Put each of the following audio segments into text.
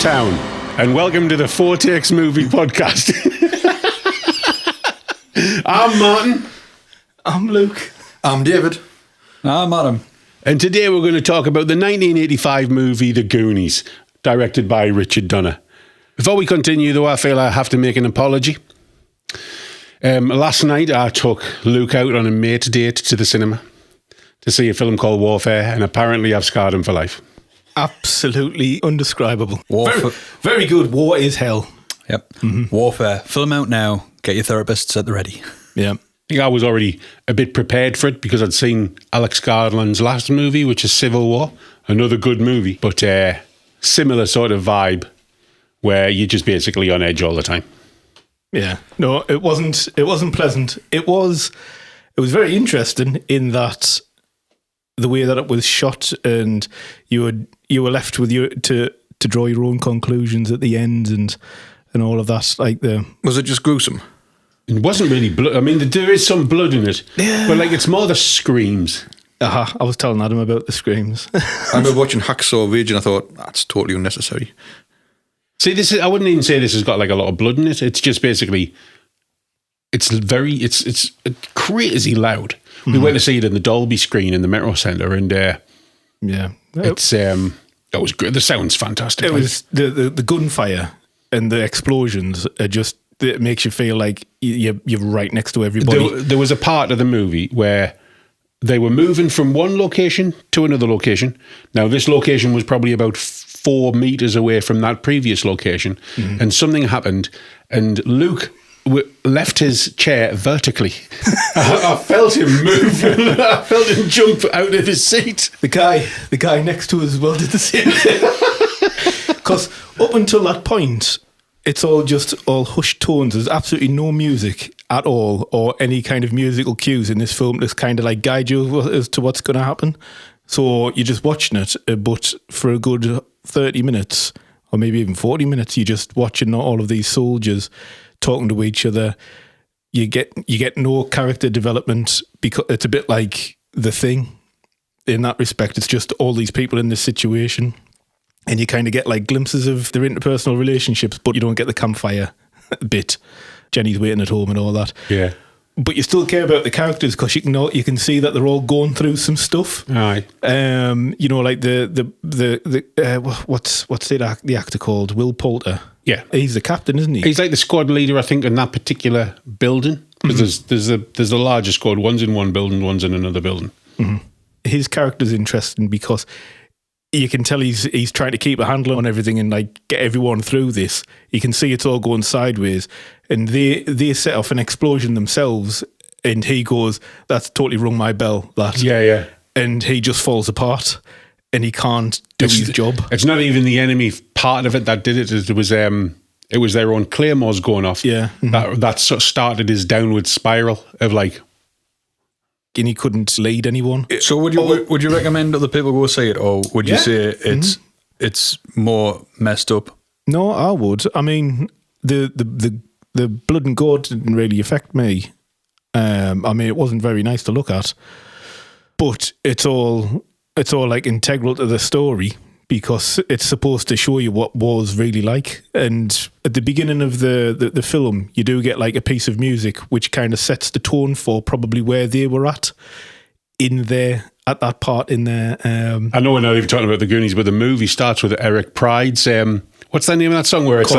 town, and welcome to the Four Takes Movie Podcast. I'm Martin. I'm Luke. I'm David. I'm Adam. And today we're going to talk about the 1985 movie The Goonies, directed by Richard Donner. Before we continue, though, I feel I have to make an apology. Last night I took Luke out on a mate date to the cinema to see a film called Warfare, and apparently I've scarred him for life. Absolutely undescribable. Warfare. Very good. War is hell. Yep. Mm-hmm. Warfare. Film out now. Get your therapists at the ready. Yeah. I think I was already a bit prepared for it because I'd seen Alex Garland's last movie, which is Civil War, another good movie, but similar sort of vibe where you're just basically on edge all the time. Yeah. No, it wasn't pleasant. It was very interesting in that the way that it was shot, and you were left with to draw your own conclusions at the end and all of that. Was it just gruesome? It wasn't really blood. I mean, there is some blood in it, yeah, but it's more the screams. I was telling Adam about the screams. I remember watching Hacksaw Ridge and I thought, that's totally unnecessary. See, I wouldn't even say this has got a lot of blood in it. It's just basically, it's crazy loud. Mm-hmm. We went to see it in the Dolby screen in the Metro Centre, and yeah, it's that was good. The sound's fantastic. It was the gunfire and the explosions are just, it makes you feel like you're right next to everybody. There was a part of the movie where they were moving from one location to another location. Now, this location was probably about 4 meters away from that previous location, and something happened, and Luke left his chair vertically. I felt him move. I felt him jump out of his seat. The guy next to us as well did the same thing. Because up until that point, it's all hushed tones. There's absolutely no music at all, or any kind of musical cues in this film to kind of guide you as to what's going to happen. So you're just watching it, but for a good 30 minutes, or maybe even 40 minutes, you're just watching all of these soldiers talking to each other. You get no character development, because it's a bit like The Thing in that respect. It's just all these people in this situation, and you kind of get glimpses of their interpersonal relationships, but you don't get the campfire bit. Jenny's waiting at home and all that. Yeah. But you still care about the characters because you can see that they're all going through some stuff. Aye. The what's the actor called? Will Poulter. Yeah, he's the captain, isn't he? He's the squad leader, I think, in that particular building. Because there's the larger squad. One's in one building, one's in another building. Mm-hmm. His character's interesting because you can tell he's trying to keep a handle on everything and get everyone through this. You can see it's all going sideways, and they set off an explosion themselves, and he goes, "That's totally rung my bell." That yeah, and he just falls apart, and he can't do his job. It's not even the enemy part of it that did it. It was their own claymores going off. Yeah, that sort of started his downward spiral of and he couldn't lead anyone. So would you recommend other people go see it, or would you say it's more messed up? No, I would. I mean, the blood and gore didn't really affect me. It wasn't very nice to look at, but it's all integral to the story because it's supposed to show you what war's really like. And at the beginning of the film, you do get a piece of music which kind of sets the tone for probably where they were at that part in there. I know we're not even talking about the Goonies, but the movie starts with Eric Pride's what's the name of that song where it's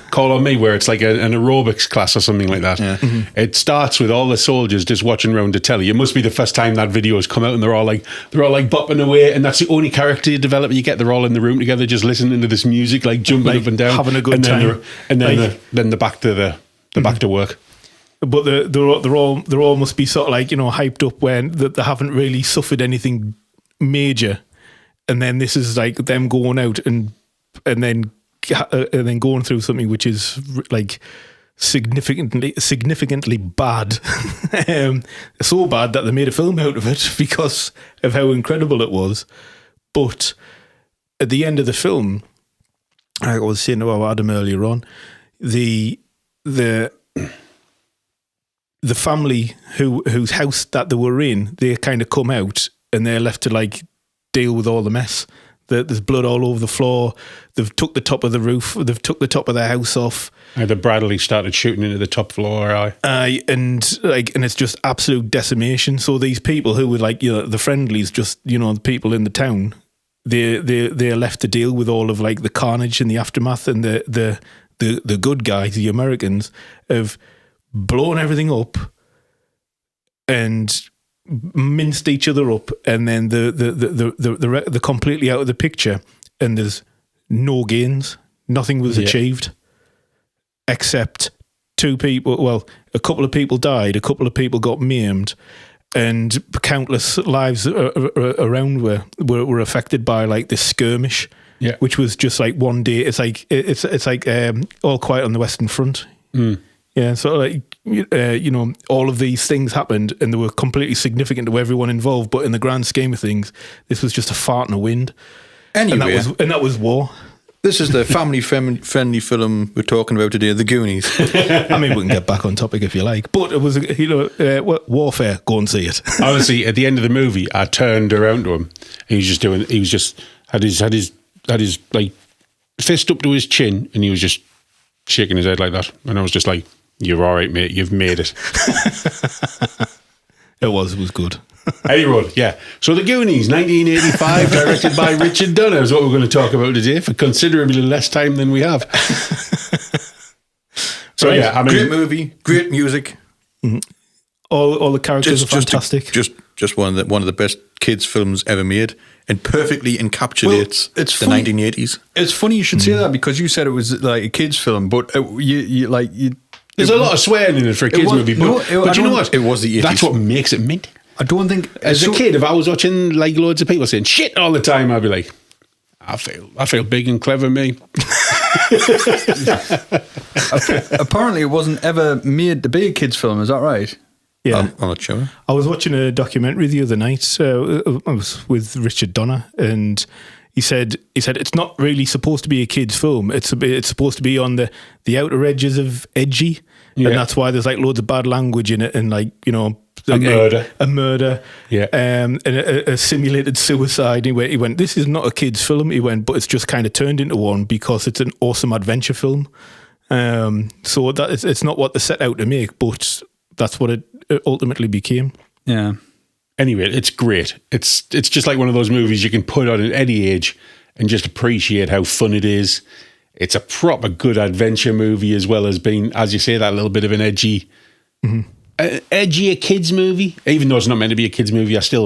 Call on Me, where it's an aerobics class or something like that. Yeah. Mm-hmm. It starts with all the soldiers just watching around the telly. It must be the first time that video has come out, and they're all bopping away, and that's the only character development you get. They're all in the room together, just listening to this music, jumping up and down, having a good time, and then they're back to back to work. But they're all must be sort of hyped up when they haven't really suffered anything major, and then this is them going out and then going through something which is significantly bad, so bad that they made a film out of it because of how incredible it was. But at the end of the film, I was saying about Adam earlier on, the family whose house that they were in, they kind of come out and they're left to deal with all the mess There's blood all over the floor. They've took the top of the roof. They've took the top of the house off. The Bradley started shooting into the top floor. And it's just absolute decimation. So these people who were like, you know, the friendlies, just, you know, the people in the town, they're left to deal with all of like the carnage and the aftermath, and the good guys, the Americans, have blown everything up and minced each other up, and then they're completely out of the picture, and there's no gains. Nothing was achieved except two people. Well, a couple of people died, a couple of people got maimed, and countless lives around were affected by like this skirmish. Yeah. Which was just like one day. It's like All Quiet on the Western Front. Yeah, so like you know, all of these things happened, and they were completely significant to everyone involved. But in the grand scheme of things, this was just a fart in the wind. Anyway, and that was war. This is the family-friendly film we're talking about today, The Goonies. I mean, we can get back on topic if you like, but it was, you know, warfare. Go and see it. Honestly, at the end of the movie, I turned around to him. He was just had his like fist up to his chin, and he was just shaking his head like that. And I was just like, "You're all right, mate. You've made it." It was good. Anyway, yeah. So The Goonies, 1985, directed by Richard Donner, is what we're going to talk about today for considerably less time than we have. So Right. yeah, I mean, Great movie, great music. All the characters are fantastic. Just one of the best kids films ever made, and perfectly encapsulates it's the funny. 1980s. It's funny you should say that, because you said it was like a kids' film, but there's a lot of swearing in it for a kids movie, but you know what? It was the 80s. That's what makes it mint. I don't think As a kid, if I was watching like loads of people saying shit all the time, I'd be like, I feel big and clever, me. Apparently, it wasn't ever made to be a kids' film. Is that right? Yeah, I'm not sure. I was watching a documentary the other night. I was with Richard Donner, and he said it's not really supposed to be a kids' film. It's supposed to be on the outer edges of edgy, and that's why there's like loads of bad language in it, and like, you know, a murder, yeah, and a simulated suicide. He went, this is not a kids' film. He went, but it's just kind of turned into one because it's an awesome adventure film. So that it's not what they set out to make, but that's what it ultimately became. Yeah. Anyway, it's great. It's just like one of those movies you can put on at any age and just appreciate how fun it is. It's a proper good adventure movie, as well as being, as you say, that little bit of an edgy, edgy kids movie. Even though it's not meant to be a kids movie, I still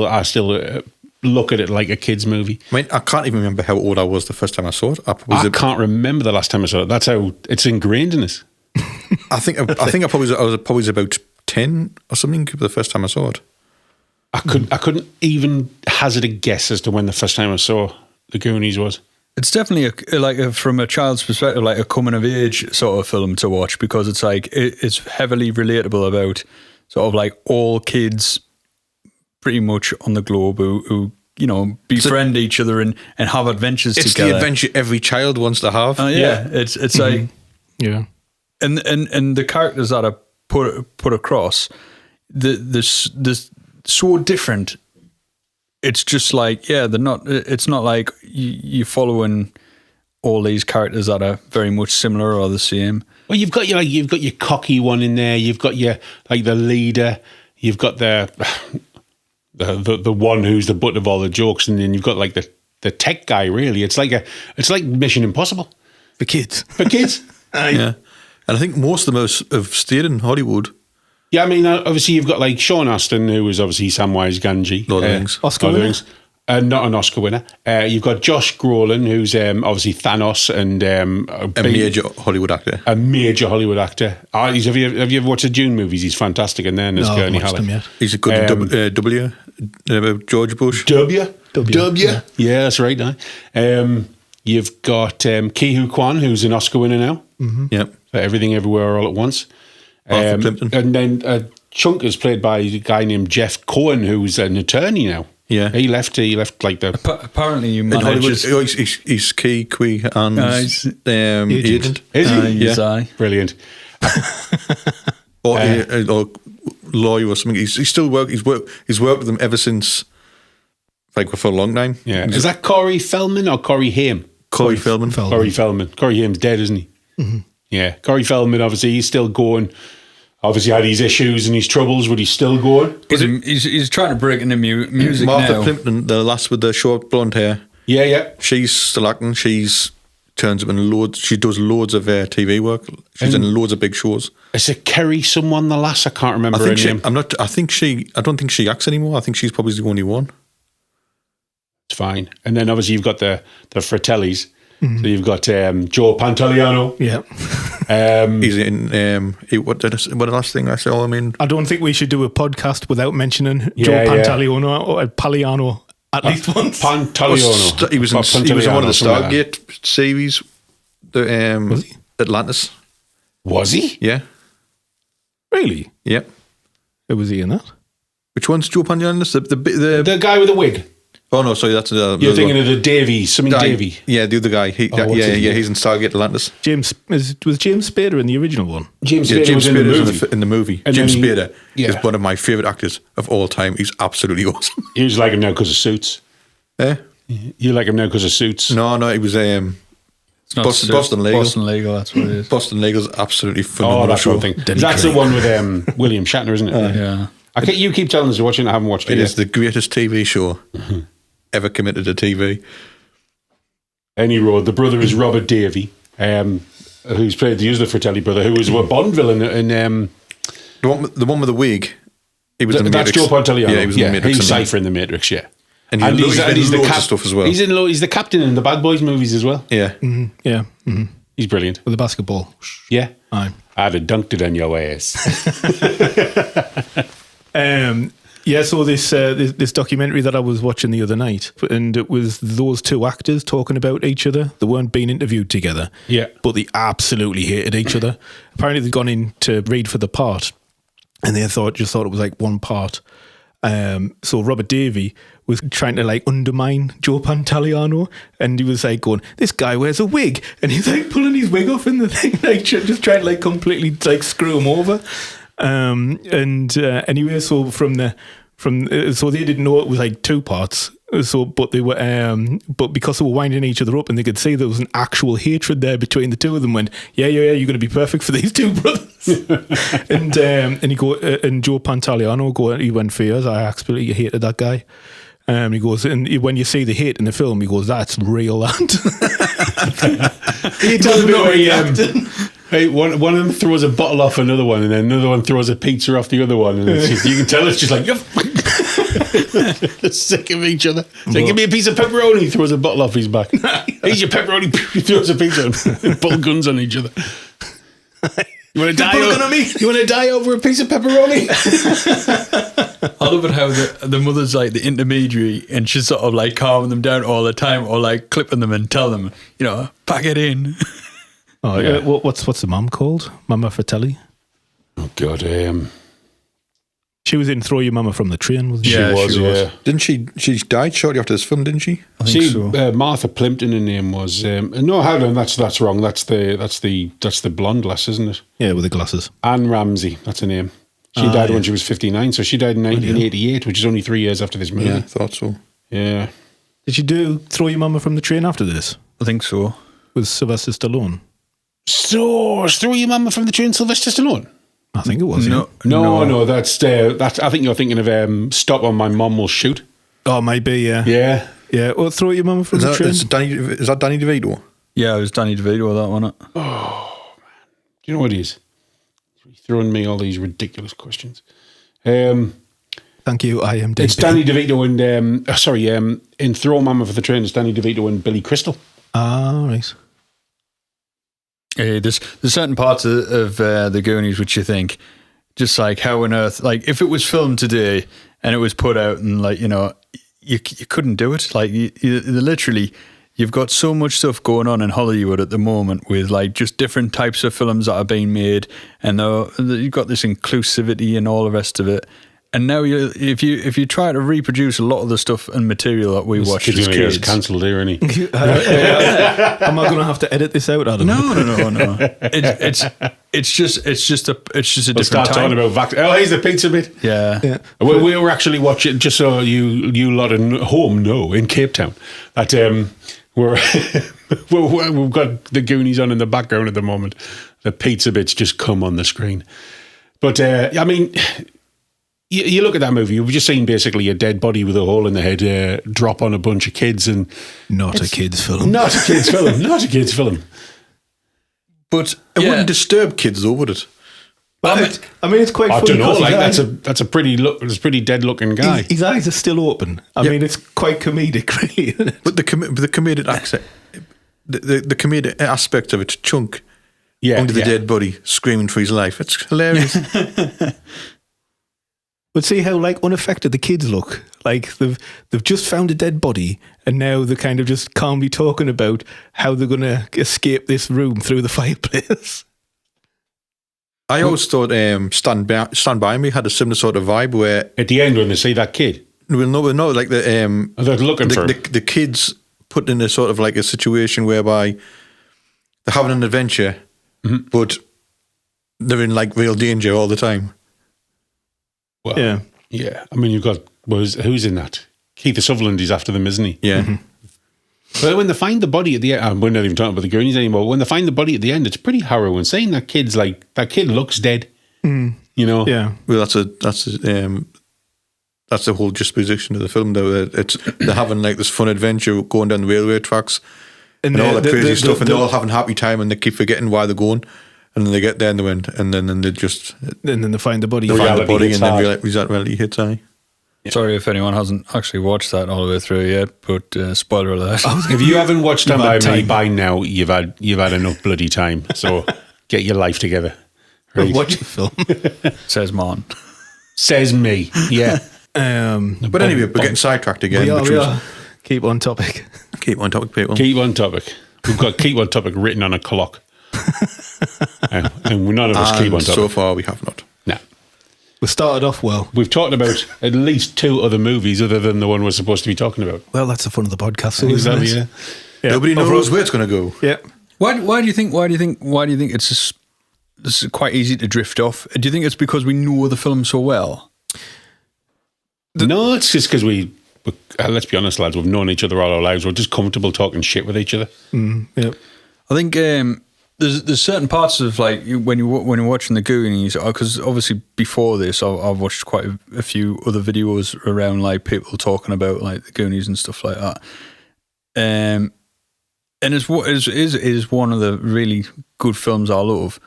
look at it like a kids movie. I mean, I can't even remember how old I was the first time I saw it. I can't remember the last time I saw it. That's how it's ingrained in us. I think I was probably about 10 or something the first time I saw it. I couldn't even hazard a guess as to when the first time I saw The Goonies was. It's definitely from a child's perspective, like a coming of age sort of film to watch, because it's like it's heavily relatable about sort of like all kids pretty much on the globe who you know, befriend each other and have adventures together. It's the adventure every child wants to have. It's like, yeah, and the characters that are put across, they're so different. It's just like, they're not. It's not like you're following all these characters that are very much similar or the same. Well, you've got your cocky one in there. You've got your like the leader. You've got the one who's the butt of all the jokes, and then you've got like the tech guy. Really, it's like Mission Impossible for kids. For kids, yeah. And I think most of them have stayed in Hollywood. Yeah, I mean, obviously you've got like Sean Astin, who was obviously Samwise Gamgee, Lord of the Rings, Oscar winner. Not an Oscar winner. You've got Josh Brolin, who's obviously Thanos, and a major Hollywood actor. A major Hollywood actor. Have you ever watched the Dune movies? He's fantastic in there. And No, Gurney Halleck. He's a good W. George Bush. W. Yeah, that's right. You've got Ke-Huy Quan, who's an Oscar winner now. Mm-hmm. Yep. For Everything Everywhere All at Once. And then Chunk is played by a guy named Jeff Cohen, who's an attorney now. Yeah, he left like the. Apparently, you managed. He's Ke-Huy and agent. Is he? Yeah, brilliant. or lawyer or something. He's still worked. He's worked with them ever since like for a long time. Yeah. Is that Corey Feldman or Corey Haim? Corey Feldman. Corey Feldman. Corey Haim's dead, isn't he? Mm-hmm. Yeah. Corey Feldman, obviously, he's still going. Obviously, had his issues and his troubles, but he's still going. He's trying to break into music Martha now. Plimpton, the lass with the short blonde hair. Yeah. She's still acting. Turns up in loads. She does loads of TV work. She's in loads of big shows. Is it Kerry someone, the lass? I can't remember her name. I don't think she acts anymore. I think she's probably the only one. It's fine. And then obviously you've got the Fratellis. Mm-hmm. So you've got Joe Pantoliano. Yeah. He's in what the last thing I saw him in? I don't think we should do a podcast without mentioning Joe Pantoliano or Paliano at least once. Pantoliano. He was in one of the Stargate series. Was he? Atlantis. Was he? Yeah. Really? Yeah. Who was he in that? Which one's Joe Pantoliano? The guy with the wig. Oh no, sorry, that's you're thinking of the Davy, Davy. Yeah, the other guy. He's in Stargate Atlantis. Was James Spader in the original one? James Spader was in the movie. In the movie. And James Spader is one of my favourite actors of all time. He's absolutely awesome. You just like him now because of Suits. Eh? You like him now because of Suits? No, he was Boston Legal. Boston Legal, that's what it is. Boston Legal's absolutely phenomenal. That's one thing. That's the one with William Shatner, isn't it? Yeah. You keep telling us to watch it, and I haven't watched it It yet. is the greatest TV show ever committed to TV. Any road. The brother is Robert Davey, who's played the other Fratelli brother, who was a Bond villain in... the one with the wig. He was in the That's Matrix. Joe Pantoliano. Yeah, he was in the Matrix. He's Cypher in the Matrix, yeah. And he's in loads of stuff as well. He's the captain in the Bad Boys movies as well. Yeah. Mm-hmm. Yeah. Mm-hmm. He's brilliant. With the basketball. Yeah. Aye. I'd have dunked it on your ass. So this documentary that I was watching the other night, and it was those two actors talking about each other. They weren't being interviewed together. Yeah. But they absolutely hated each other. Apparently they'd gone in to read for the part, and they just thought it was like one part. So Robert Davey was trying to like undermine Joe Pantoliano, and he was like going, "This guy wears a wig," and he's like pulling his wig off in the thing, like just trying to like completely like screw him over. Anyway, so so they didn't know it was like two parts. So, but they were, but because they were winding each other up, and they could see there was an actual hatred there between the two of them. Went, yeah, you're going to be perfect for these two brothers. and Joe Pantoliano he went for years. I absolutely hated that guy. He goes, and when you see the hate in the film, he goes, "That's real." He tells me where hey, one of them throws a bottle off another one, and then another one throws a pizza off the other one, and you can tell it's just like sick of each other. So give me a piece of pepperoni. He throws a bottle off his back. Here's your pepperoni. He throws a pizza and pull guns on each other. You want to die? You want to die over a piece of pepperoni? I love it how the mother's like the intermediary, and she's sort of like calming them down all the time, or like clipping them and tell them, pack it in. Oh yeah. What's the mum called? Mama Fratelli. Oh God. She was in Throw Your Mama from the Train, wasn't she? Yeah, she was. Didn't she? She died shortly after this film, didn't she? I think so. Martha Plimpton, her name was. No, hold on, that's wrong. That's the blonde lass, isn't it? Yeah, with the glasses. Anne Ramsey, that's her name. She died when she was 59, so she died in 1988, which is only 3 years after this movie. Yeah, I thought so. Yeah. Did you do Throw Your Mama from the Train after this? I think so. With Sylvester Stallone. So, Throw Your Mama from the Train, Sylvester Stallone? I think it was. No. That's. I think you're thinking of Stop or My Mum Will Shoot. Oh, maybe. Yeah. Yeah. Yeah. Or Throw Your Mama from the Train. Is that Danny DeVito? Yeah, it was Danny DeVito that one. Oh man, do you know what it is? He's throwing me all these ridiculous questions. Thank you. I am. It's Danny DeVito and in Throw Mama for the Train. It's Danny DeVito and Billy Crystal. Ah, right. There's certain parts of the Goonies which you think, just like how on earth, like if it was filmed today and it was put out and like you couldn't do it. Like you literally, you've got so much stuff going on in Hollywood at the moment with like just different types of films that are being made, and you've got this inclusivity and all the rest of it. And now if you try to reproduce a lot of the stuff and material that we watched as kids, cancelled here, isn't he? Am I going to have to edit this out, Adam? No. It's just a different Start time. talking about here's the pizza bit. Yeah. We were actually watching, just so you lot at home know, in Cape Town, that we've got the Goonies on in the background at the moment. The pizza bits just come on the screen. But, I mean, you look at that movie, you've just seen basically a dead body with a hole in the head drop on a bunch of kids. And Not a kid's film. Not a kid's film. Not a kid's film. But it wouldn't disturb kids, though, would it? But I mean, it's quite funny. I don't know, because like that's a pretty dead looking guy. his eyes are still open. I mean, it's quite comedic, really, isn't it? But the comedic accent, the comedic aspect of it, Chunk under the dead body screaming for his life. It's hilarious. But see how unaffected the kids look. Like they've just found a dead body, and now they're kind of just calmly talking about how they're going to escape this room through the fireplace. I always thought Stand By Me had a similar sort of vibe where At the end when they see that kid, we'll know like they're looking for him. the kids put in a sort of like a situation whereby they're having an adventure, but they're in like real danger all the time. Well, yeah. I mean, you've got who's in that? Keith Sutherland is after them, isn't he? Yeah. Mm-hmm. But when they find the body at the end, we're not even talking about the Goonies anymore. When they find the body at the end, it's pretty harrowing. Saying that that kid looks dead. You know? Yeah. Well, that's the whole disposition of the film. Though they're having like this fun adventure going down the railway tracks and all that crazy stuff, and they're all having happy time, and they keep forgetting why they're going. And then they get there in the wind, and then they just And then they find the body. and then hard. reality hits high. Sorry if anyone hasn't actually watched that all the way through yet, but spoiler alert. If you haven't watched Stand By Me by now, you've had enough bloody time. So get your life together. Right? Watch the film. Says Mon. Says me. Yeah. But anyway, we're getting sidetracked again. We are. Keep on topic. Keep on topic, people. Keep on topic. We've got keep on topic written on a clock. And none of us keep on topic. So far, we have not. No. We started off well. We've talked about at least 2 other movies other than the one we're supposed to be talking about. Well, that's the fun of the podcast. So Exactly, isn't it? yeah. Nobody knows where it's going to go. Yeah. Why do you think it's just, this is quite easy to drift off? Do you think it's because we know the film so well? No, it's just because let's be honest, lads, we've known each other all our lives. We're just comfortable talking shit with each other. Yeah. I think there's certain parts of like when you're watching the Goonies, because obviously before this I've watched quite a few other videos around like people talking about like the Goonies and stuff like that. And it's one of the really good films I love.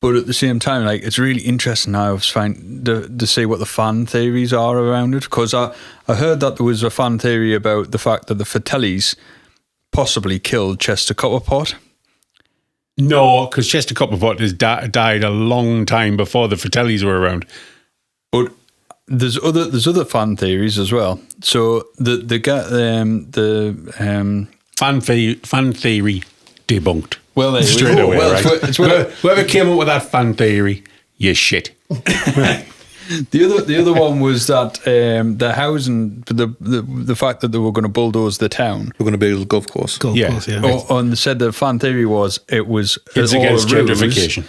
But at the same time, like it's really interesting now to see what the fan theories are around it. Because I heard that there was a fan theory about the fact that the Fratellis possibly killed Chester Copperpot. No, because Chester Copperpot has died a long time before the Fratellis were around. But there's other fan theories as well. So the fan theory debunked. Well, there straight away, well, right? Whoever came up with that fan theory, you shit. The other one was that the housing, the fact that they were going to bulldoze the town. We're going to build a golf course. And they said the fan theory was it was it's against gentrification.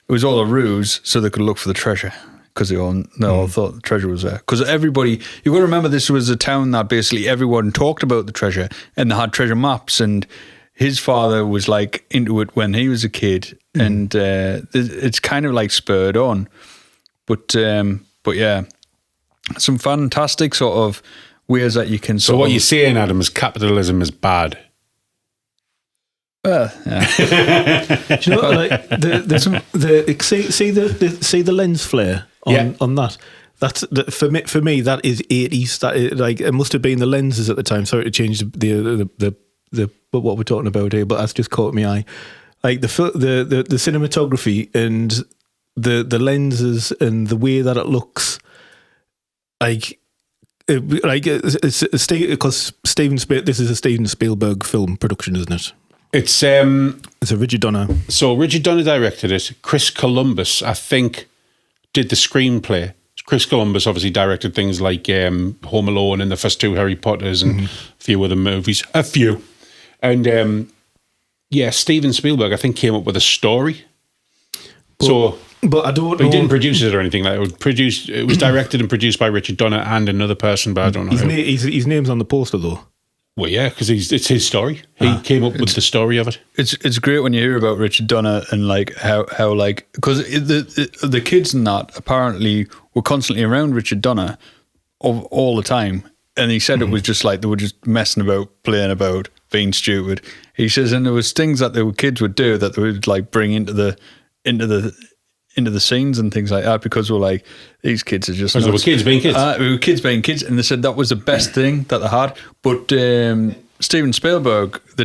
It was all a ruse so they could look for the treasure because they all thought the treasure was there. Because everybody, you got to remember, this was a town that basically everyone talked about the treasure and they had treasure maps, and his father was like into it when he was a kid, and it's kind of like spurred on. But yeah, some fantastic sort of ways that you can. So what you're saying, Adam, is capitalism is bad. Well, yeah. Do you know, like see the lens flare on that. That's for me. That is 80s. That is, like it must have been the lenses at the time. Sorry to change the what we're talking about here, but that's just caught my eye. Like the cinematography and the lenses and the way that it looks, it's because this is a Steven Spielberg film production, isn't it? It's a Richard Donner. So Richard Donner directed it. Chris Columbus, I think, did the screenplay. Chris Columbus obviously directed things like Home Alone and the first 2 Harry Potters and a few other movies. A few. And Steven Spielberg, I think, came up with a story. But I don't know. He didn't produce it or anything. Like it was directed and produced by Richard Donner and another person, but I don't know. His name's on the poster, though. Well, yeah, because it's his story. He came up with the story of it. It's great when you hear about Richard Donner and like how like, because the kids in that apparently were constantly around Richard Donner all the time, and he said it was just like they were just messing about, playing about, being stupid. He says, and there was things that the kids would do that they would like bring into the scenes and things like that, because we're like, these kids are just nuts. They were kids being kids. We were kids being kids, and they said that was the best thing that they had. But Steven Spielberg, I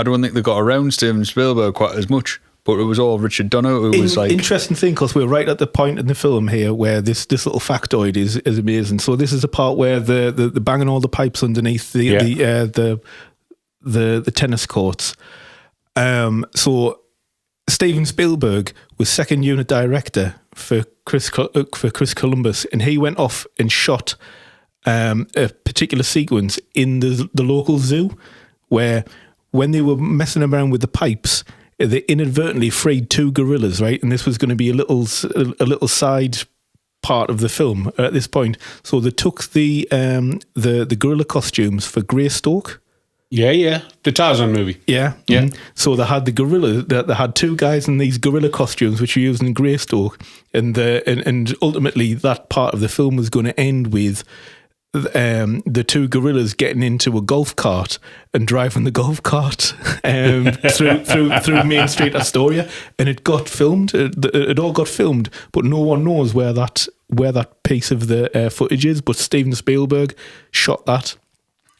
don't think they got around Steven Spielberg quite as much, but it was all Richard Donner. It was like interesting thing, because we're right at the point in the film here where this little factoid is amazing. So this is the part where the banging all the pipes underneath the tennis courts. So Steven Spielberg was second unit director for Chris Columbus, and he went off and shot a particular sequence in the local zoo where, when they were messing around with the pipes, they inadvertently freed 2 gorillas, right? And this was going to be a little side part of the film at this point. So they took the gorilla costumes for Greystoke. Yeah, the Tarzan movie. Yeah. So they had the gorilla. They had 2 guys in these gorilla costumes, which were used in Greystoke, and ultimately that part of the film was going to end with the 2 gorillas getting into a golf cart and driving the golf cart through Main Street Astoria, and it got filmed. It all got filmed, but no one knows where that piece of the footage is. But Steven Spielberg shot that.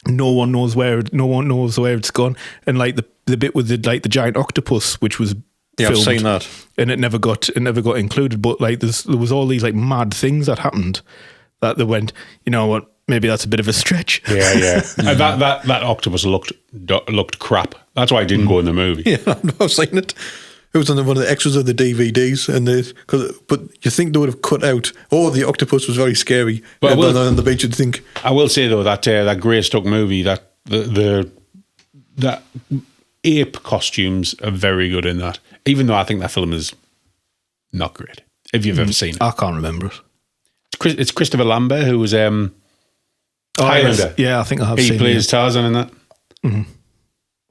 No one knows where it's gone, and like the bit with the giant octopus, which was filmed, I've seen that, and it never got included. But like there was all these like mad things that happened that they went, you know what, maybe that's a bit of a stretch. Yeah. And that octopus looked crap. That's why I didn't go in the movie. Yeah, I've seen it. It was on one of the extras of the DVDs, but you think they would have cut out, the octopus was very scary. But on the beach, you'd think. I will say though that Greystoke movie, that that ape costumes are very good in that. Even though I think that film is not great. If you've ever seen it, I can't remember it. It's Christopher Lambert who was Highlander. Yes. Yeah, I think I have seen it. He plays Tarzan in that. Mm-hmm.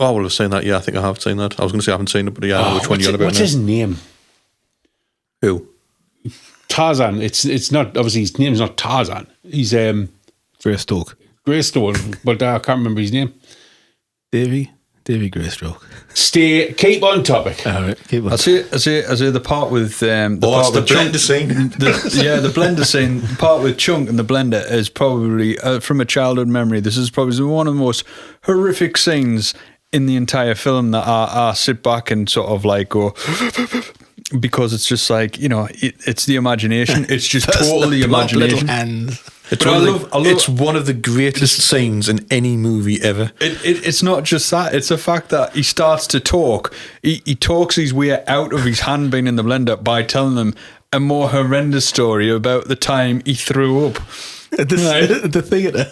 I will have seen that. Yeah, I think I have seen that. I was going to say I haven't seen it, but yeah, I know which one you're on about. What's his name? Who? Tarzan. It's not, obviously his name's not Tarzan. He's Greystoke, but I can't remember his name. Davy Greystoke. Keep on topic. All right, keep on. I see the part with the blender scene. The blender scene. The part with Chunk and the blender is probably from a childhood memory. This is probably one of the most horrific scenes in the entire film that I sit back and sort of like go, because it's just like, you know, it's the imagination. It's just totally imagination. It's one of the greatest scenes in any movie ever. It's not just that. It's the fact that he starts to talk. He talks his way out of his hand being in the blender by telling them a more horrendous story about the time he threw up at the theatre.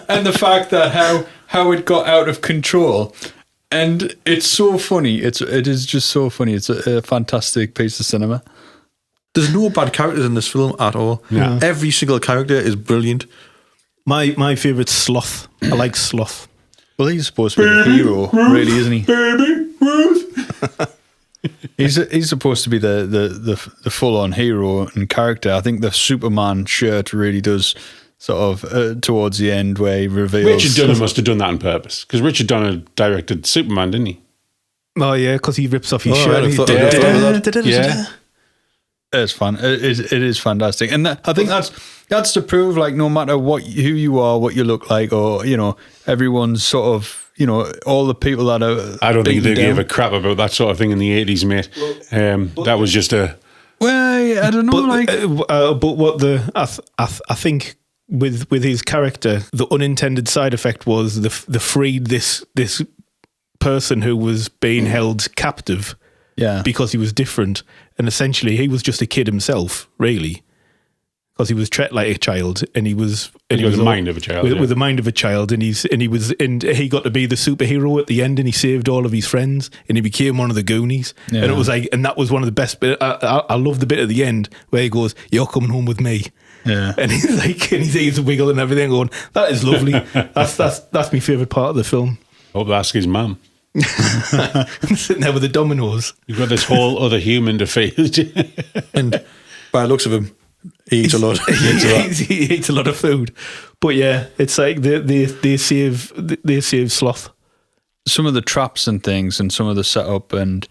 And the fact that how it got out of control. And it's so funny. It is just so funny. It's a fantastic piece of cinema. There's no bad characters in this film at all. Yeah. Every single character is brilliant. My favourite's Sloth. I like Sloth. Well, he's supposed to be the hero, really, isn't he? Baby Ruth. He's supposed to be the full-on hero and character. I think the Superman shirt really does sort of towards the end where he reveals. Richard Donner must have done that on purpose, because Richard Donner directed Superman, didn't he? Oh yeah, because he rips off his shirt. Yeah. It's fun. It is fantastic, and I think that's to prove, like, no matter who you are, what you look like, or, you know, everyone's sort of, you know, all the people that are. I don't think they gave a crap about that sort of thing in the 80s, mate. That was just a. Well, I don't know, but what I think with his character, the unintended side effect was the freed this person who was being held captive. Yeah, because he was different, and essentially he was just a kid himself, really. because he was treated like a child, and he was the mind of a child, with the mind of a child, and he got to be the superhero at the end, and he saved all of his friends, and he became one of the Goonies, and it was like, and that was one of the best bit. I love the bit at the end where he goes, "You're coming home with me." Yeah, and he's like, and he's wiggle and everything, going, "That is lovely." that's my favourite part of the film. Hope that's his mum. Sitting there with the dominoes. You've got this whole other human to feed. And by the looks of him, he eats a lot. He eats a lot of food. But yeah, it's like they save sloth. Some of the traps and things, and some of the setup, and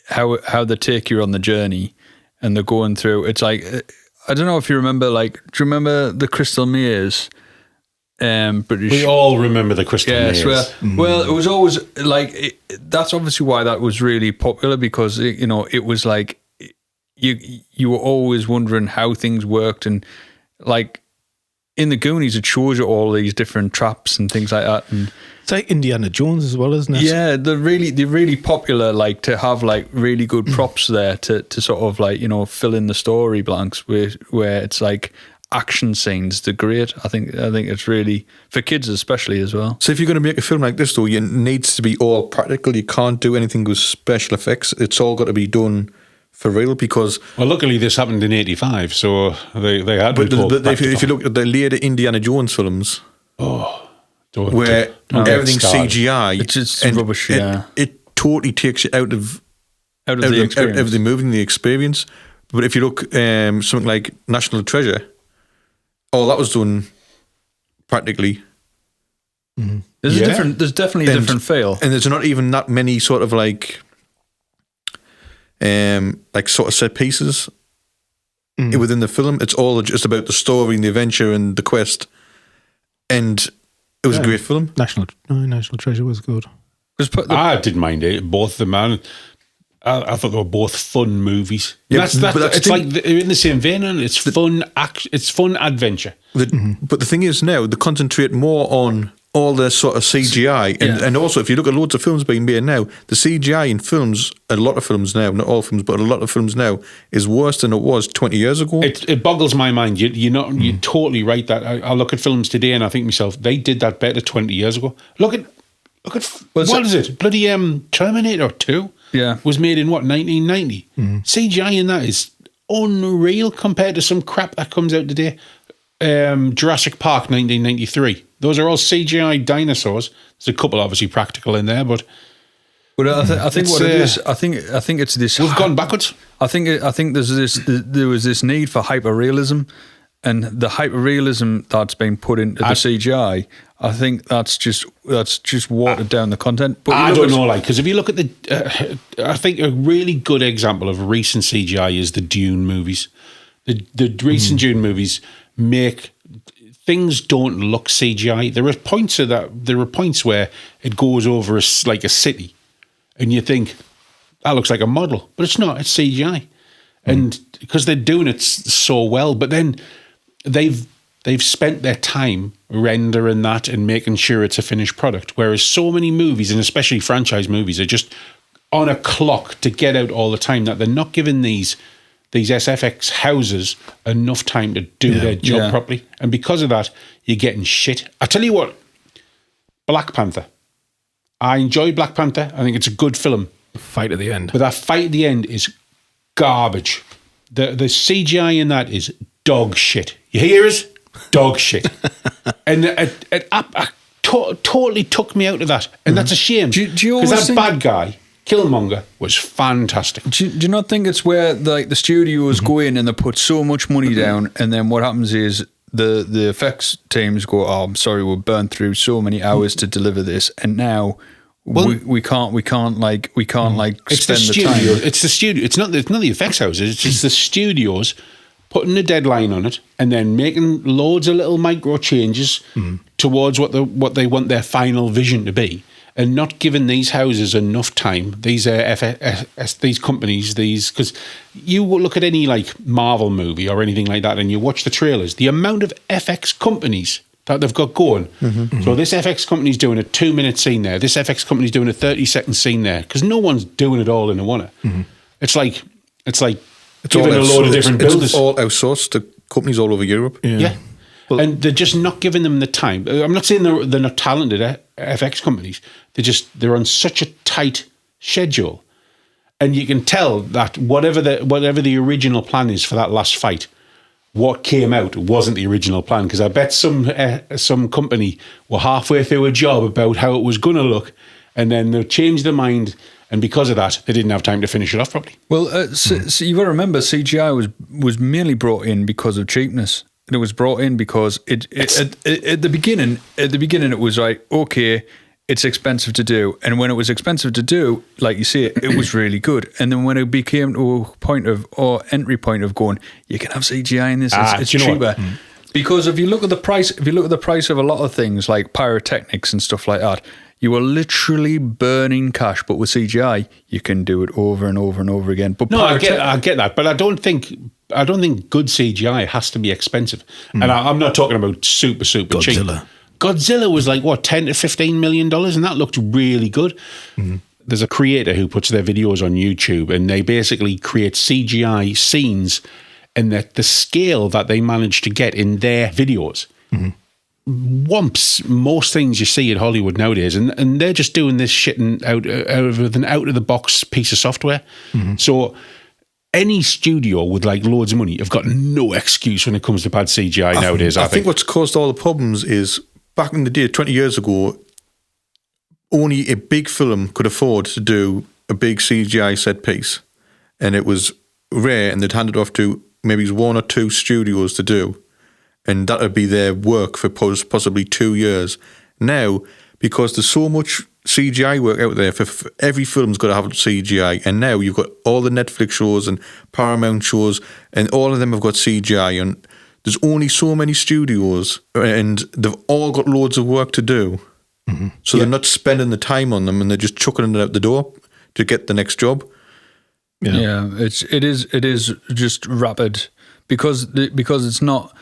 how they take you on the journey, and they're going through. It's like, I don't know if you remember. Like, do you remember the Crystal Maze? British. We all remember the Crystal Maze. Well, it was always like that's obviously why that was really popular, because it was like you were always wondering how things worked, and like in the Goonies it shows you all these different traps and things like that. And it's like Indiana Jones as well, isn't it? Yeah, they're really popular. Like to have like really good props there to sort of like fill in the story blanks where it's like. Action scenes, they're great. I think it's really for kids especially as well. So if you're going to make a film like this, though, it needs to be all practical. You can't do anything with special effects. It's all got to be done for real, because luckily this happened in '85, so they had. But if you look at the later Indiana Jones films, where everything's CGI, it's just rubbish. It totally takes you out of the movie and the experience. But if you look something like National Treasure. Oh, that was done practically. Mm-hmm. There's definitely a different feel, and there's not even that many sort of like sort of set pieces within the film. It's all just about the story and the adventure and the quest, and it was a great film. National Treasure was good. I didn't mind it. Both of them, man. I thought they were both fun movies. Yeah, it's like they're in the same vein, and it's fun action. It's fun adventure. But the thing is now they concentrate more on all the sort of CGI, and also if you look at loads of films being made now, the CGI in films, a lot of films now, not all films, but a lot of films now, is worse than it was 20 years ago. It boggles my mind. You're totally right. That I look at films today and I think to myself, they did that better 20 years ago. Look at what is it? Bloody Terminator 2. Yeah, was made in 1990. CGI in that is unreal compared to some crap that comes out today. Jurassic Park 1993. Those are all CGI dinosaurs. There's a couple obviously practical in there, but I think what it is. I think it's this. We've gone backwards. I think there was this need for hyperrealism, and the hyperrealism that's been put into the CGI. I think that's just watered down the content. But I don't know, because if you look at I think a really good example of recent CGI is the Dune movies. The recent Dune movies make things don't look CGI. There are points where it goes over like a city, and you think that looks like a model, but it's not. It's CGI, and because they're doing it so well, but then they've spent their time rendering that and making sure it's a finished product. Whereas so many movies, and especially franchise movies, are just on a clock to get out all the time, that they're not giving these SFX houses enough time to do their job properly. And because of that, you're getting shit. I tell you what, Black Panther. I enjoyed Black Panther. I think it's a good film. Fight at the end. But that fight at the end is garbage. The CGI in that is dog shit. You hear us? Dog shit. And it totally took me out of that. And that's a shame. Because that bad guy, Killmonger, was fantastic. Do you not think it's where the studios go in and they put so much money down, and then what happens is the effects teams go, "Oh, I'm sorry, we've burned through so many hours to deliver this, and now we can't spend the time." It's the studio. It's not the effects houses. It's just the studios putting a deadline on it and then making loads of little micro changes towards what they want their final vision to be, and not giving these houses enough time. These these companies, because you look at any Marvel movie or anything like that, and you watch the trailers, the amount of FX companies that they've got going. So this FX company's doing a 2-minute scene there. This FX company's doing a 30-second scene there, because no one's doing it all in a one. It's like giving a load of different builders. It's all outsourced companies all over Europe. Yeah. Well, and they're just not giving them the time. I'm not saying they're not talented FX companies. They're on such a tight schedule, and you can tell that whatever the original plan is for that last fight, what came out wasn't the original plan, because I bet some company were halfway through a job about how it was going to look, and then they changed their mind, and because of that, they didn't have time to finish it off properly. Well, so you got to remember, CGI was mainly brought in because of cheapness. And it was brought in because at the beginning it was like, okay, it's expensive to do, and when it was expensive to do, like you say, it was really good. And then when it became to a point of entry point of going, you can have CGI in this, it's cheaper. Because if you look at the price of a lot of things like pyrotechnics and stuff like that, you are literally burning cash. But with CGI, you can do it over and over and over again. But no, I get that, but I don't think good CGI has to be expensive. And I'm not talking about super cheap. Godzilla was like, what, $10 to $15 million, and that looked really good. There's a creator who puts their videos on YouTube, and they basically create CGI scenes, and the scale that they manage to get in their videos whomps most things you see in Hollywood nowadays, and they're just doing this shit out of an out-of-the-box piece of software. So any studio with like loads of money have got no excuse when it comes to bad CGI nowadays. I think what's caused all the problems is, back in the day, 20 years ago, only a big film could afford to do a big CGI set piece. And it was rare, and they'd hand it off to maybe one or two studios to do. And that would be their work for possibly 2 years. Now, because there's so much CGI work out there, for every film's got to have CGI. And now you've got all the Netflix shows and Paramount shows, and all of them have got CGI. And there's only so many studios, and they've all got loads of work to do. So they're not spending the time on them, and they're just chucking it out the door to get the next job. Yeah, it is just rapid because it's not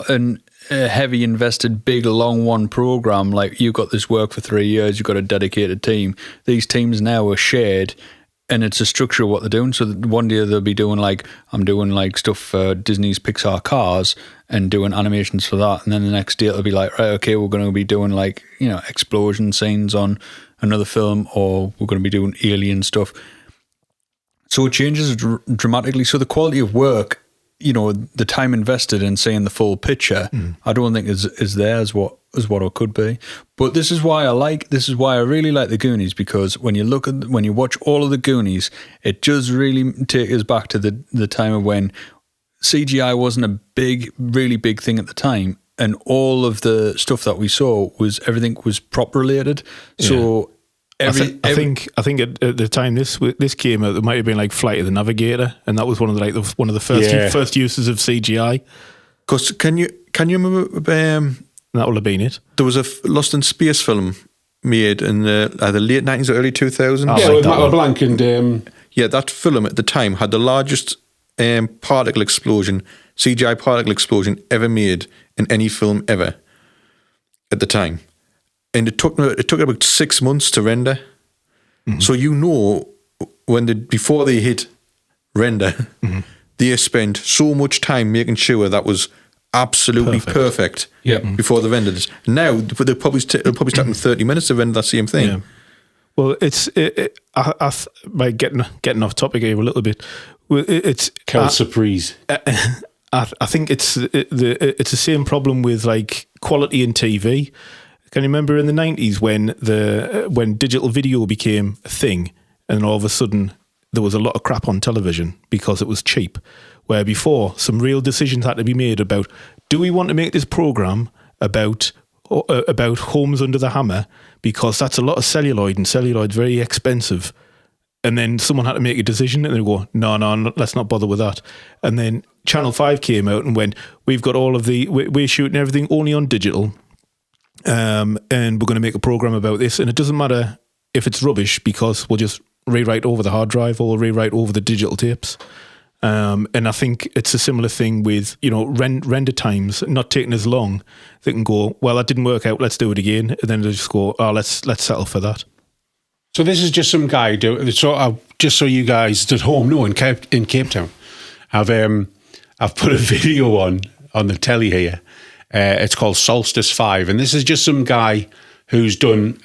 a heavy invested big long one program. Like, you've got this work for 3 years, you've got a dedicated team. These teams now are shared, and it's a structure of what they're doing. So one day they'll be doing I'm doing stuff for Disney's Pixar Cars and doing animations for that, and then the next day it'll be like, right, okay, we're going to be doing explosion scenes on another film, or we're going to be doing alien stuff. So it changes dramatically. So the quality of work, the time invested in seeing the full picture, I don't think is there as what it could be. But this is why I really like the Goonies, because when you watch all of the Goonies, it does really take us back to the time of when CGI wasn't a really big thing at the time, and all of the stuff that we saw everything was prop related. So I think at the time this came out, it might have been like Flight of the Navigator, and that was one of the first uses of CGI. Because can you remember? That will have been it. There was a Lost in Space film made in the either late 90s or early 2000s. Yeah, with Matt LeBlanc and that film at the time had the largest CGI particle explosion ever made in any film ever at the time. And it took about 6 months to render. So before they hit render, they spent so much time making sure that was absolutely perfect before they rendered it. Now it'll probably take them 30 minutes to render that same thing. Yeah. Well, by getting off topic here a little bit, it's Quelle surprise. I think it's the same problem with quality in TV. Can you remember in the 90s when digital video became a thing, and all of a sudden there was a lot of crap on television because it was cheap, where before some real decisions had to be made about, do we want to make this program about homes under the hammer, because that's a lot of celluloid, and celluloid's very expensive. And then someone had to make a decision, and they go, no, let's not bother with that. And then Channel 5 came out and went, we've got we're shooting everything only on digital. And we're going to make a program about this, and it doesn't matter if it's rubbish, because we'll just rewrite over the hard drive or rewrite over the digital tapes. And I think it's a similar thing with render times not taking as long. They can go, well, that didn't work out, let's do it again, and then they just go, oh, let's settle for that. So this is just some guy just so you guys at home know, in Cape Town, I've I've put a video on the telly here. It's called Solstice 5, and this is just some guy who's done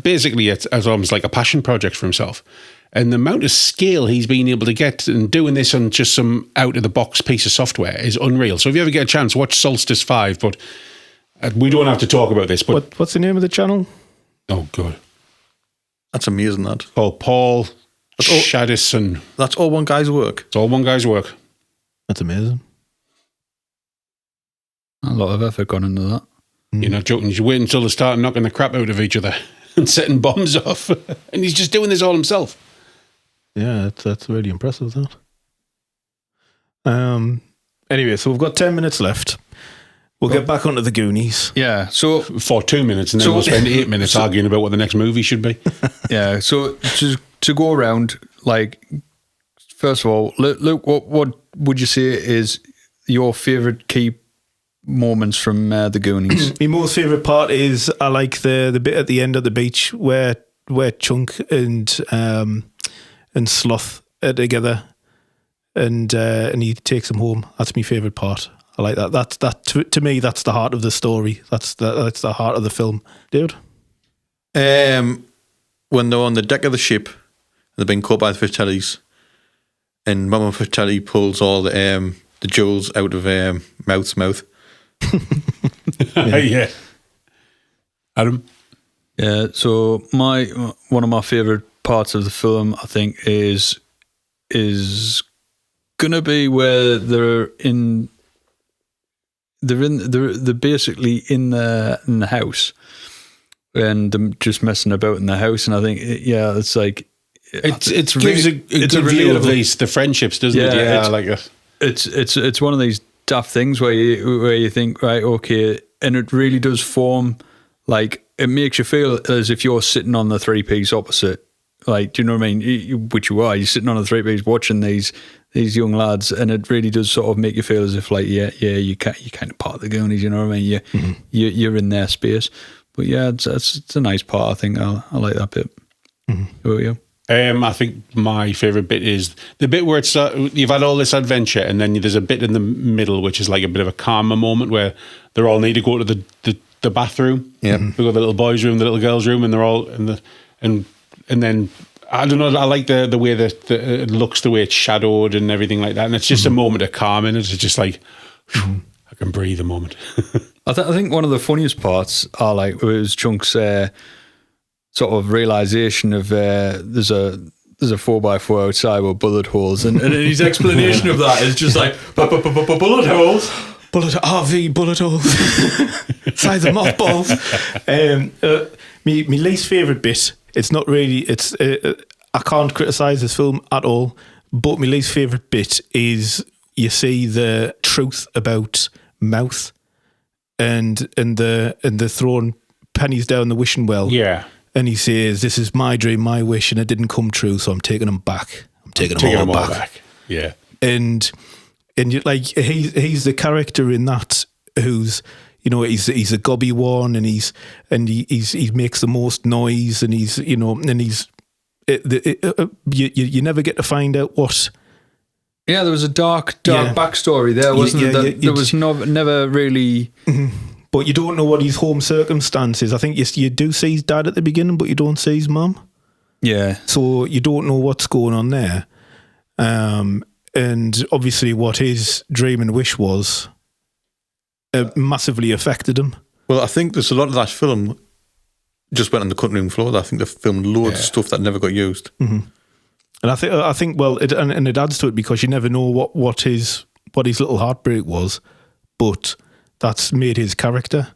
basically it's as almost like a passion project for himself. And the amount of skill he's been able to get and doing this on just some out-of-the-box piece of software is unreal. So if you ever get a chance, watch Solstice 5, but we don't have to talk about this. But what's the name of the channel? Oh, God. That's amazing, that. Oh, Paul Shaddison. That's all one guy's work. It's all one guy's work. That's amazing. A lot of effort gone into that. You're not joking. You wait until they start knocking the crap out of each other and setting bombs off. And he's just doing this all himself. Yeah, that's really impressive, that. Anyway, so we've got 10 minutes left. We'll get back onto the Goonies. Yeah, so... For 2 minutes, and then we'll spend 8 minutes arguing about what the next movie should be. Yeah, so to go around, like, first of all, look, what would you say is your favourite key moments from the Goonies? My most favourite part is I like the bit at the end of the beach where Chunk and Sloth are together, and he takes them home. That's my favourite part. I like that. To me, that's the heart of the story. That's the heart of the film, dude. When they're on the deck of the ship, they're being caught by the Fratellis, and Mama Fratelli pulls all the jewels out of Mouth's mouth. Yeah. Adam? Yeah, so one of my favourite parts of the film, I think, is gonna be where they're basically in the house, and they're just messing about in the house, and I think it's like it gives a good view of the friendships, doesn't it? Yeah, I like it. It's one of these daft things where you think, right, okay, and it really does form, like, it makes you feel as if you're sitting on the three-piece opposite. Like, do you know what I mean? Which you are. You're sitting on a three-piece watching these young lads, and it really does sort of make you feel as if, like, you kind of part of the Goonies. You know what I mean? You're in their space. But yeah, it's a nice part. I think I like that bit. Who about you? I think my favourite bit is the bit where it's you've had all this adventure, and then there's a bit in the middle which is like a bit of a calmer moment where they all need to go to the bathroom. Yeah, we got the little boys' room, the little girls' room, and they're all and then I don't know. I like the way that it looks, the way it's shadowed and everything like that, and it's just a moment of calm, and it's just like whew, I can breathe a moment. I think one of the funniest parts I like was Chunk's sort of realization of there's a 4x4 outside with bullet holes, and his explanation of that is just like bullet holes, RV bullet holes, size of mothballs. My least favourite bit. It's not really. I can't criticise this film at all. But my least favourite bit is you see the truth about Mouth, and they're throwing pennies down the wishing well. Yeah. And he says, "This is my dream, my wish, and it didn't come true, so I'm taking them back. I'm taking them all back." Yeah, and like he's the character in that who's, you know, he's a gobby one, and he makes the most noise, and he's, you know, and he's you never get to find out what. Yeah, there was a dark backstory there, wasn't there? There was never really. But you don't know what his home circumstances. I think you do see his dad at the beginning, but you don't see his mum. Yeah. So you don't know what's going on there. And obviously what his dream and wish was massively affected him. Well, I think there's a lot of that film just went on the cutting room floor. I think they filmed loads of stuff that never got used. Mm-hmm. And I think well, it adds to it because you never know what his little heartbreak was, but that's made his character,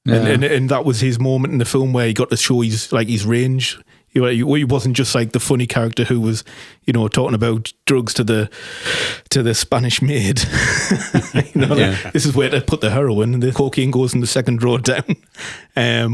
and that was his moment in the film where he got to show his range. He wasn't just like the funny character who was, you know, talking about drugs to the Spanish maid. This is where to put the heroin, and the cocaine goes in the second row down.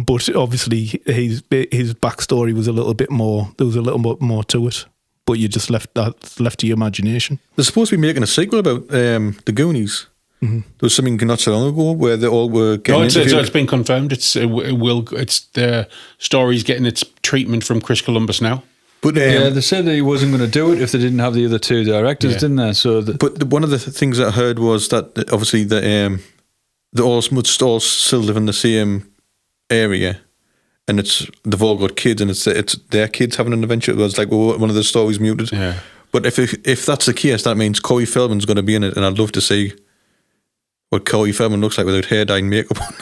But obviously his backstory was a little bit more. There was a little bit more to it. But you just left to your imagination. They're supposed to be making a sequel about the Goonies. Mm-hmm. There was something not so long ago where they all were getting it's been confirmed. It's the story's getting its treatment from Chris Columbus now. But they said that he wasn't going to do it if they didn't have the other two directors, didn't they? So, one of the things that I heard was that obviously they all must all still live in the same area, and they've all got kids, and it's their kids having an adventure. It was like one of the stories muted. Yeah. But if that's the case, that means Corey Feldman's going to be in it, and I'd love to see what Corey Feldman looks like without hair dye and makeup on.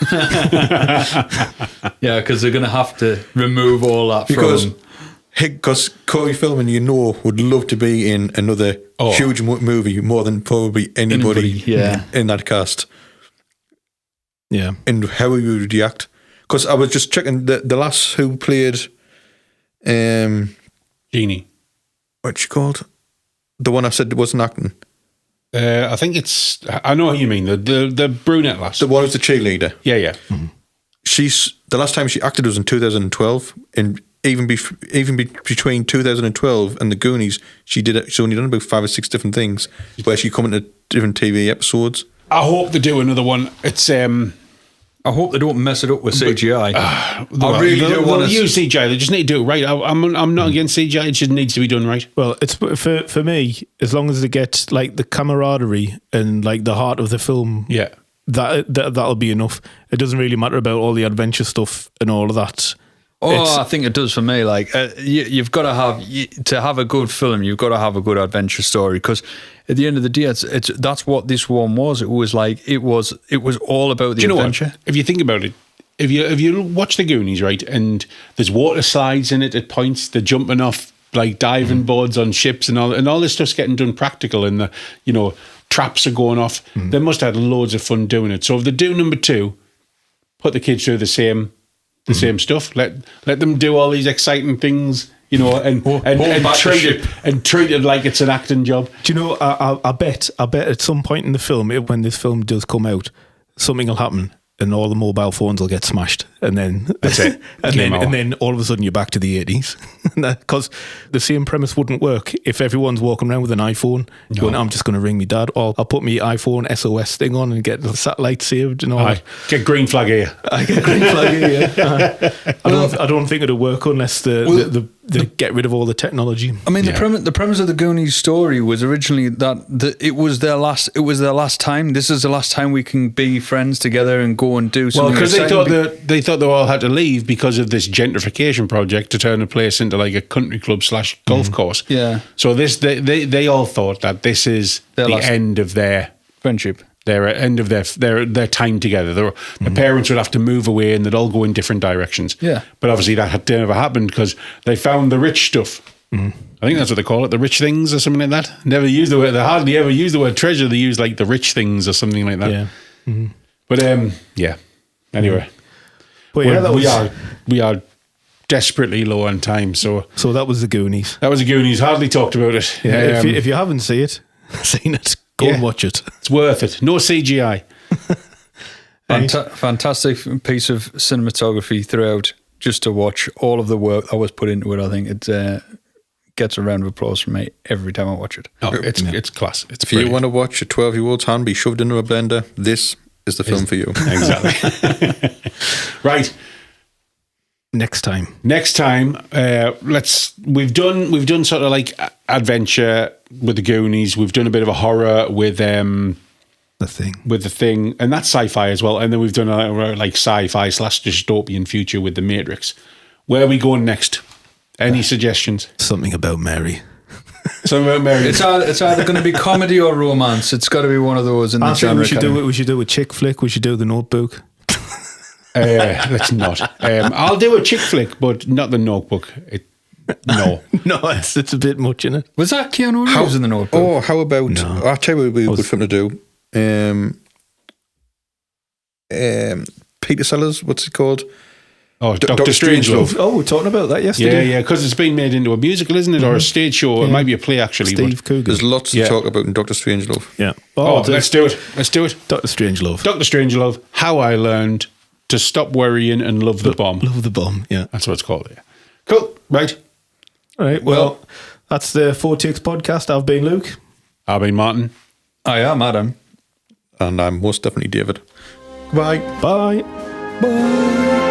Yeah, because they're going to have to remove all that because Corey Feldman, would love to be in another huge movie more than probably anybody in that cast. Yeah. And how he would react. Because I was just checking the lass who played Jeannie. What's she called? The one I said wasn't acting. I think I know who you mean, the brunette lass. The one who's the cheerleader. Yeah. Mm-hmm. The last time she acted was in 2012, and even between 2012 and the Goonies, she's only done about 5 or 6 different things where she come into different TV episodes. I hope they do another one. It's I hope they don't mess it up with CGI. I really do want to use CGI. They just need to do it right. I'm not against CGI. It just needs to be done right. Well, it's for me, as long as they get like the camaraderie and like the heart of the film. Yeah, that'll be enough. It doesn't really matter about all the adventure stuff and all of that. I think it does for me. Like you've got to have a good film. You've got to have a good adventure story, because at the end of the day, that's what this one was. It was like it was all about the adventure. What? If you think about it, if you watch the Goonies, right, and there's water slides in it at points, they're jumping off like diving boards on ships and all this stuff's getting done practical, and the traps are going off. They must have had loads of fun doing it. So if they do number 2, put the kids through the same stuff. Let them do all these exciting things, and treat it like it's an acting job. Do you know? I bet at some point in the film, when this film does come out, something will happen, and all the mobile phones will get smashed, and then that's it. and then all of a sudden you're back to the 80s, because the same premise wouldn't work if everyone's walking around with an iPhone going, I'm just going to ring me dad, or I'll put my iPhone SOS thing on and get the satellite saved and all. Get green flag here. I get green flag here. I don't think it'll work unless they get rid of all the technology. I mean, the premise of the Goonies story was originally that it was their last time. This is the last time we can be friends together and go and do something. Well, because they thought they all had to leave because of this gentrification project to turn the place into like a country club / golf course. Yeah. So they all thought that this is the end of their friendship. Their end of their time together. The parents would have to move away and they'd all go in different directions. Yeah. But obviously that never happened because they found the rich stuff. I think that's what they call it, the rich things or something like that. They hardly ever use the word treasure. They use like the rich things or something like that. Yeah. Mm-hmm. But anyway. But we are desperately low on time. So that was the Goonies. That was the Goonies. Hardly talked about it. Yeah. If you haven't seen it, go and watch it. It's worth it. No CGI. Fantastic piece of cinematography throughout. Just to watch all of the work that was put into it, I think it gets a round of applause from me every time I watch it. Oh, it's class. It's if you want to watch a 12-year-old's hand be shoved into a blender, this is the film for you. Exactly. Right. Next time, we've done sort of like adventure with the Goonies. We've done a bit of a horror with the thing, and that's sci-fi as well. And then we've done a like sci-fi / dystopian future with the Matrix. Where are we going next? Any suggestions? Something about Mary. Something about Mary. It's either going to be comedy or romance. It's got to be one of those in the genre. We should do a chick flick. We should do The Notebook. Let's not. I'll do a chick flick, but not The Notebook. No, it's a bit much, isn't it? Was that Keanu Reeves in The Notebook? Oh, how about? No. I'll tell you what would be a good film to do. Peter Sellers, what's it called? Oh, Dr. Strangelove. Oh, we were talking about that yesterday. Yeah, because it's been made into a musical, isn't it? Or a stage show. It might be a play, actually. Steve Coogan. There's lots to talk about in Dr. Strangelove. Yeah. Let's do it. Dr. Strangelove. Dr. Strangelove, How I Learned to Stop Worrying and Love the Bomb. Love the Bomb, yeah. That's what it's called, yeah. Cool, right. All right, well, that's the 4 Ticks podcast. I've been Luke. I've been Martin. I am Adam. And I'm most definitely David. Bye. Bye. Bye.